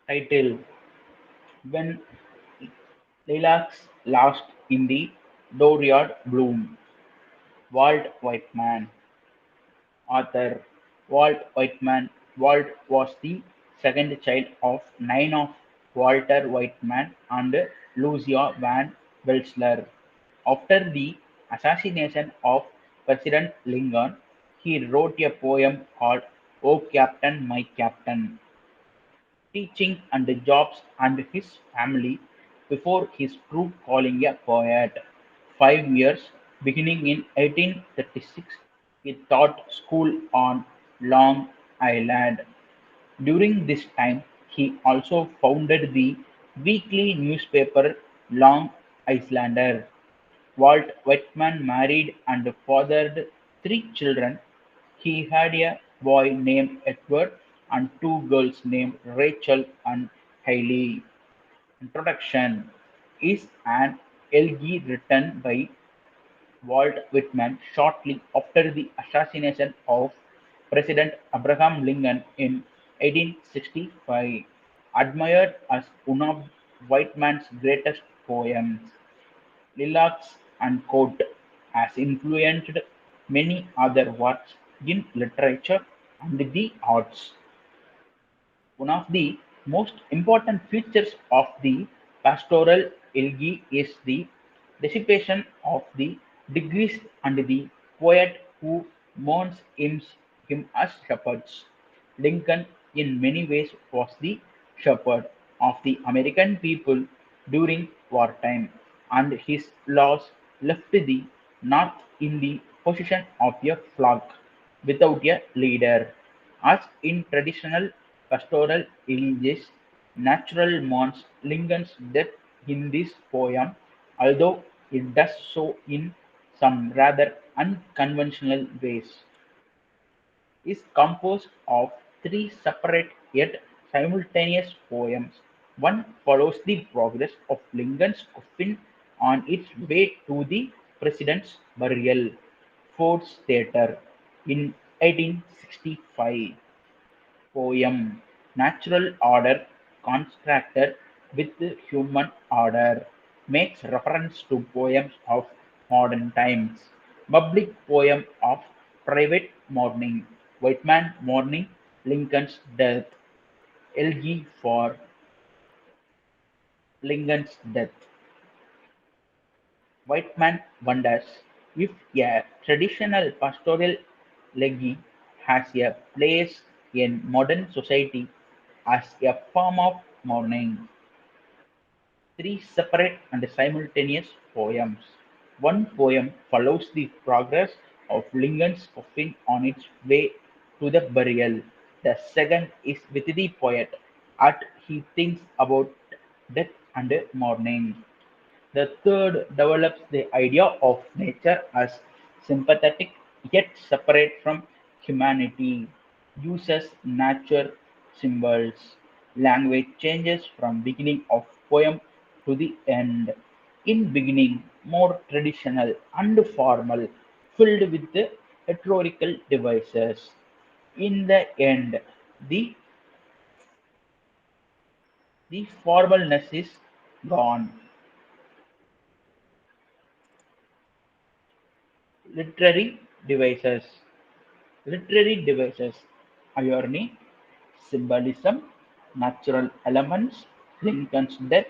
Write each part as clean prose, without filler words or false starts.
Title: When Lilacs Last in the Dooryard Bloom. Walt Whitman. Author: Walt Whitman. Walt was the second child of nine of Walter Whitman and Lucia Van Welschler. After the assassination of President Lincoln, he wrote a poem called "O Captain, My Captain", teaching and jobs and his family before his true calling a poet. 5 years, beginning in 1836, he taught school on Long Island. During this time, he also founded the weekly newspaper Long Islander. Walt Whitman married and fathered three children. He had a boy named Edward and two girls named Rachel and Hailey. Introduction is an elegy written by Walt Whitman shortly after the assassination of President Abraham Lincoln in 1865, admired as one of Whitman's greatest poems. Lilacs and Coat has influenced many other works in literature and the arts. One of the most important features of the pastoral elegy is the dissipation of the degrees and the poet who mourns him as shepherds. Lincoln, in many ways, was the shepherd of the American people during wartime, and his laws left the North in the position of a flock without a leader. As in traditional pastoral elegies, natural mourns Lincoln's death in this poem, although it does so in some rather unconventional ways, is composed of three separate yet simultaneous poems. One follows the progress of Lincoln's coffin on its way to the President's burial, Ford's Theatre, in 1865. Poem: Natural order contrasted with human order, makes reference to poems of modern times. Public poem of private mourning, Whitman mourning Lincoln's death. Elegy for Lincoln's death. Whitman wonders if a traditional pastoral elegy has a place in modern society as a form of mourning. Three separate and simultaneous poems. One poem follows the progress of Lincoln's coffin on its way to the burial. The second is with the poet as he thinks about death and mourning. The third develops the idea of nature as sympathetic yet separate from humanity, uses nature symbols. Language changes from beginning of poem to the end. In beginning, more traditional and formal, filled with the rhetorical devices. In the end, the the formalness is gone. Literary devices. Literary devices: irony, symbolism, natural elements, Lincoln's death,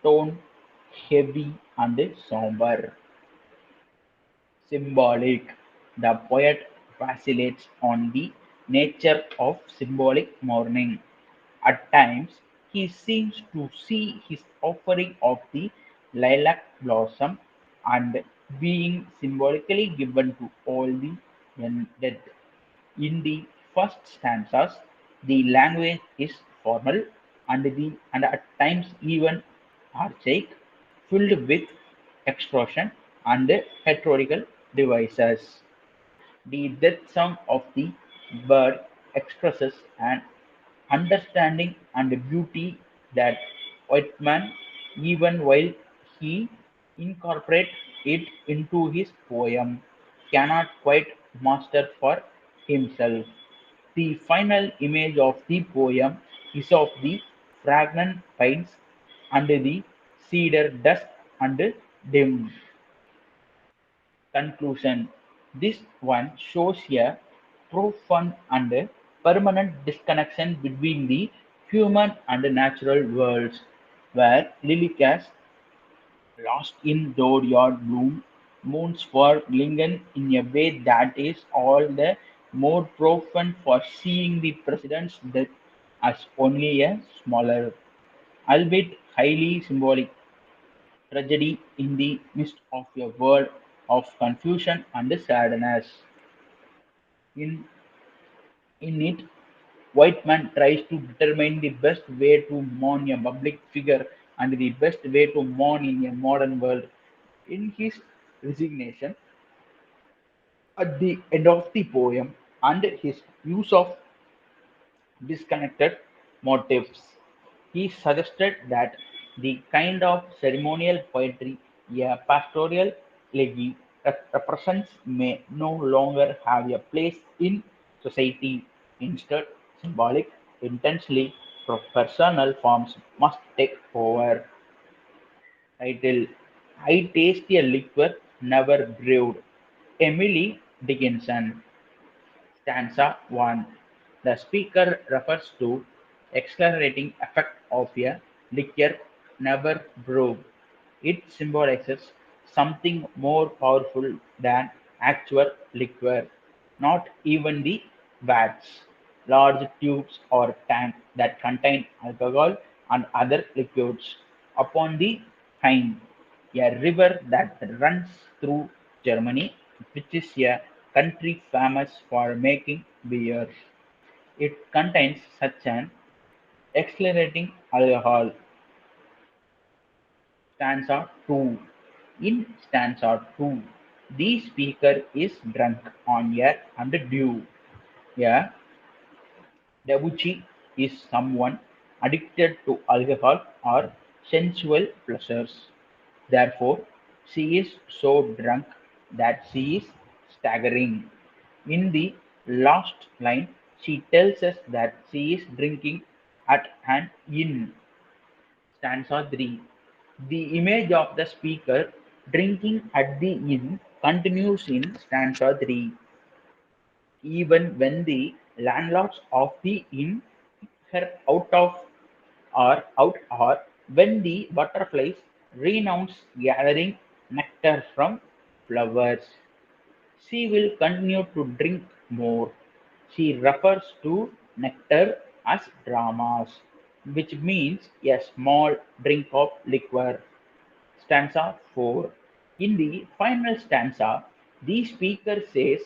tone heavy and somber. Symbolic: the poet vacillates on the nature of symbolic mourning. At times, he seems to see his offering of the lilac blossom and being symbolically given to all the dead. In the first stanzas, the language is formal and at times even archaic, filled with expression and rhetorical devices. The death song of the bird expresses an understanding and beauty that Whitman, even while he incorporates it into his poem, cannot quite master for himself. The final image of the poem is of the fragrant pines under the cedar dusk and dim. Conclusion: this one shows a profound and permanent disconnection between the human and natural worlds, where Lilikas, lost in dooryard bloom, mourns for Lincoln in a way that is all the more profound for seeing the president's death as only a smaller, albeit highly symbolic, tragedy in the midst of a world of confusion and sadness. In, in it, Whiteman tries to determine the best way to mourn a public figure and the best way to mourn in a modern world. In his resignation, at the end of the poem, and his use of disconnected motifs, he suggested that the kind of ceremonial poetry a pastoral elegy represents may no longer have a place in society. Instead, symbolic, intensely personal forms must take over. Title: I Taste a Liquor Never Brewed. Emily Dickinson. Stanza 1. The speaker refers to accelerating effect of a liquor never brewed. It symbolizes something more powerful than actual liquor, not even the vats, large tubes or tanks that contain alcohol and other liquids. Upon the Rhine, a river that runs through Germany, which is a country famous for making beer. It contains such an accelerating alcohol. Stanza 2. In stanza 2, the speaker is drunk on air and dew. A debauchee is someone addicted to alcohol or sensual pleasures. Therefore, she is so drunk that she is staggering. In the last line, she tells us that she is drinking at an inn. Stanza 3. The image of the speaker drinking at the inn continues in stanza 3, even when the landlords of the inn kick her out or when the butterflies renounce gathering nectar from flowers. She will continue to drink more. She refers to nectar as dramas, which means a small drink of liquor. Stanza 4. In the final stanza, the speaker says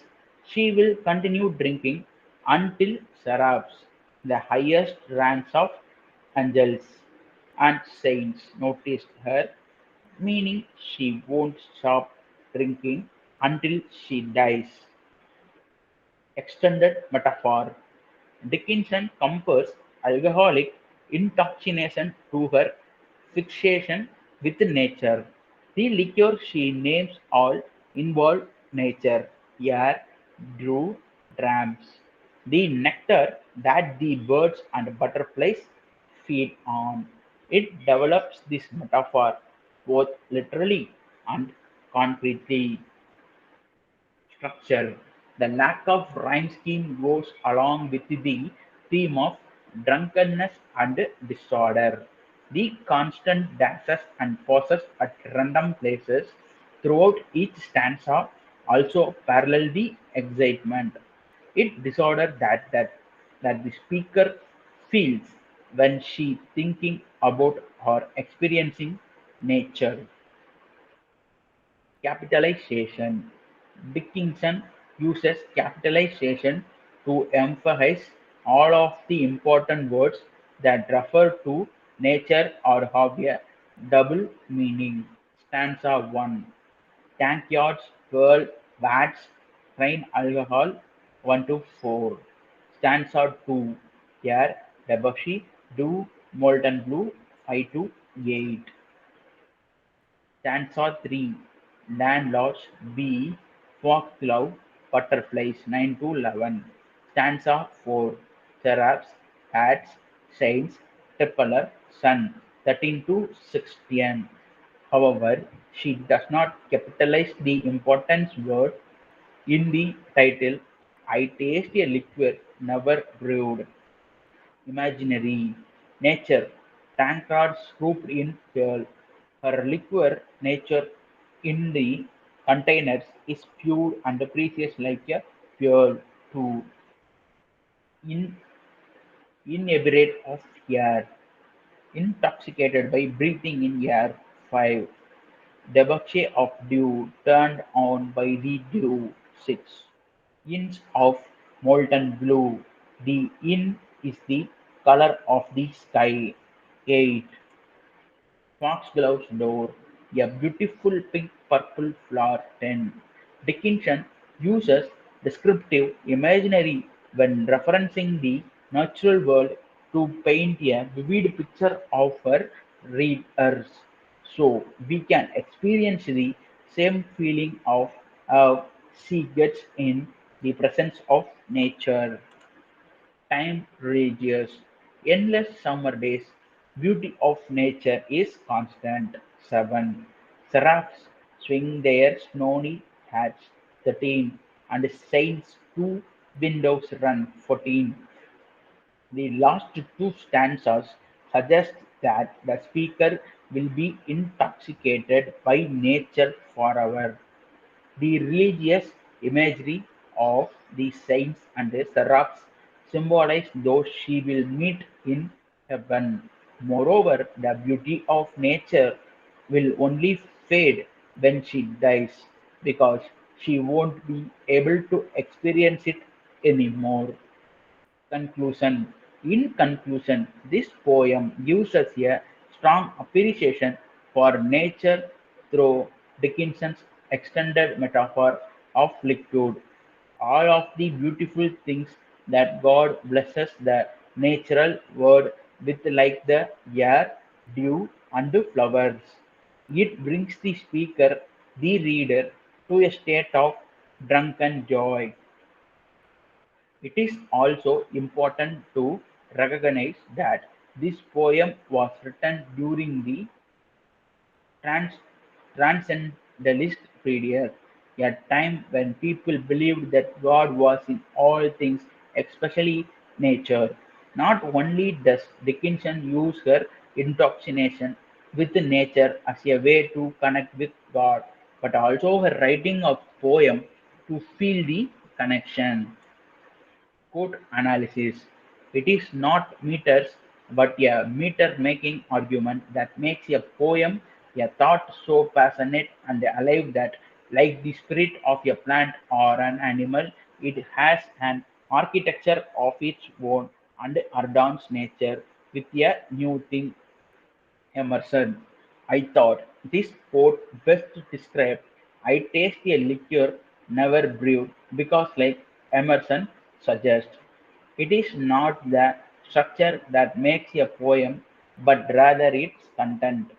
she will continue drinking until seraphs, the highest ranks of angels and saints, noticed her, meaning she won't stop drinking until she dies. Extended metaphor: Dickinson compares alcoholic intoxication to her fixation with nature. The liquor she names all involve nature, air, dew, drams, the nectar that the birds and butterflies feed on. It develops this metaphor both literally and concretely. Structure: the lack of rhyme scheme goes along with the theme of drunkenness and disorder. The constant dashes and pauses at random places throughout each stanza also parallel the excitement. It disorder that the speaker feels when she thinking about or experiencing nature. Capitalization: Dickinson uses capitalization to emphasize all of the important words that refer to nature or have a double meaning. Stanza 1. Tankyards, pearl, vats, train alcohol 1 to 4. Stanza 2. Air, debauchee, dew, molten blue 5 to 8. Stanza 3. Landlords B. Foxglove butterflies 9 to 11. Stanza 4. Seraphs, hats, saints, Kepler Sun 13 to 16. However, she does not capitalize the importance word in the title. I taste a liquor never brewed. Imaginary nature, tankards scooped in fuel. Her liquor nature in the containers is pure and precious like a fuel to in inebriate of air, intoxicated by breathing in air. 5. Debauchee of dew, turned on by the dew. 6. Inch of molten blue. The in is the color of the sky. 8. Foxglove's door, a beautiful pink-purple flower. 10. Dickinson uses descriptive imagery when referencing the natural world to paint a vivid picture of her readers, so we can experience the same feeling of awe she gets in the presence of nature. Time rages, endless summer days, beauty of nature is constant. 7. Seraphs swing their snowy hats. 13. And saints two windows run. 14. The last two stanzas suggest that the speaker will be intoxicated by nature forever. The religious imagery of the saints and the seraphs symbolize those she will meet in heaven. Moreover, the beauty of nature will only fade when she dies, because she won't be able to experience it anymore. Conclusion. In conclusion, this poem gives us a strong appreciation for nature through Dickinson's extended metaphor of liquid. All of the beautiful things that God blesses the natural world with, like the air, dew, and flowers. It brings the speaker, the reader, to a state of drunken joy. It is also important to recognize that this poem was written during the trans- transcendentalist period, a time when people believed that God was in all things, especially nature. Not only does Dickinson use her intoxication with nature as a way to connect with God, but also her writing of poem to feel the connection. Quote analysis. It is not meters, but a meter-making argument that makes a poem a thought so passionate and alive that, like the spirit of a plant or an animal, it has an architecture of its own and adorns nature with a new thing. Emerson. I thought this quote best described I taste a liquor never brewed because, like Emerson suggests, it is not the structure that makes a poem, but rather its content.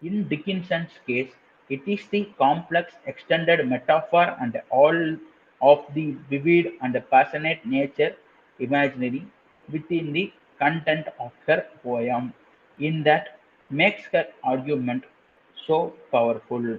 In Dickinson's case, it is the complex extended metaphor and all of the vivid and passionate nature imaginary within the content of her poem in that makes her argument so powerful.